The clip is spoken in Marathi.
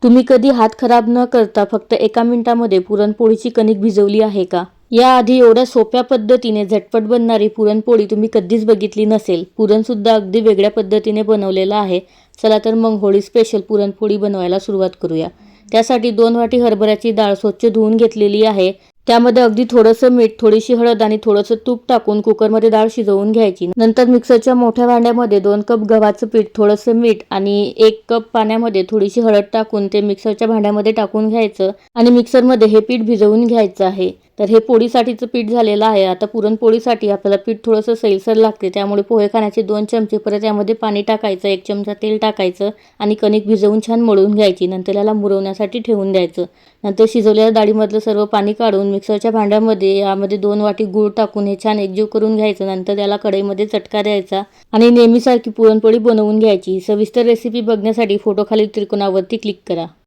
तुम्ही कधी हात खराब न करता फक्त 1 मिनिटामध्ये पुरणपोळीची कणिक भिजवली आहे का? याआधी एवढ्या सोप्या पद्धतीने झटपट बनणारी पुरणपोळी तुम्ही कधीच बघितली नसेल. पुरणसुद्धा अगदी वेगळ्या पद्धतीने बनवलेलं आहे. चला तर मग होळी स्पेशल पुरणपोळी बनवायला सुरुवात करूया. त्यासाठी 2 वाटी हरभऱ्याची डाळ स्वच्छ धुवून घेतलेली आहे. त्यामध्ये अगदी थोडंसं मीठ, थोडीशी हळद आणि थोडंसं तूप टाकून कुकरमध्ये डाळ शिजवून घ्यायची. नंतर मिक्सरच्या मोठ्या भांड्यामध्ये 2 कप गव्हाचं पीठ, थोडंसं मीठ आणि 1 कप पाण्यामध्ये थोडीशी हळद टाकून ते मिक्सरच्या भांड्यामध्ये टाकून घ्यायचं आणि मिक्सरमध्ये हे पीठ भिजवून घ्यायचं आहे. तर हे पोळीसाठीचं पीठ झालेलं आहे. आता पुरणपोळीसाठी आपल्याला पीठ थोडंसं सैलसर लागते, त्यामुळे पोहे खाण्याचे 2 चमचे, परत यामध्ये पाणी टाकायचं, 1 चमचा तेल टाकायचं आणि कणिक भिजवून छान मळून घ्यायची. नंतर याला मुरवण्यासाठी ठेवून द्यायचं. नंतर शिजवलेल्या डाळीमधलं सर्व पाणी काढून मिक्सरच्या भांड्यामध्ये यामध्ये 2 वाटी गूळ टाकून हे छान एकजीव करून घ्यायचं. नंतर याला कढईमध्ये चटका द्यायचा आणि नेहमीसारखी पुरणपोळी बनवून घ्यायची. सविस्तर रेसिपी बघण्यासाठी फोटो खालील त्रिकोणावरती क्लिक करा.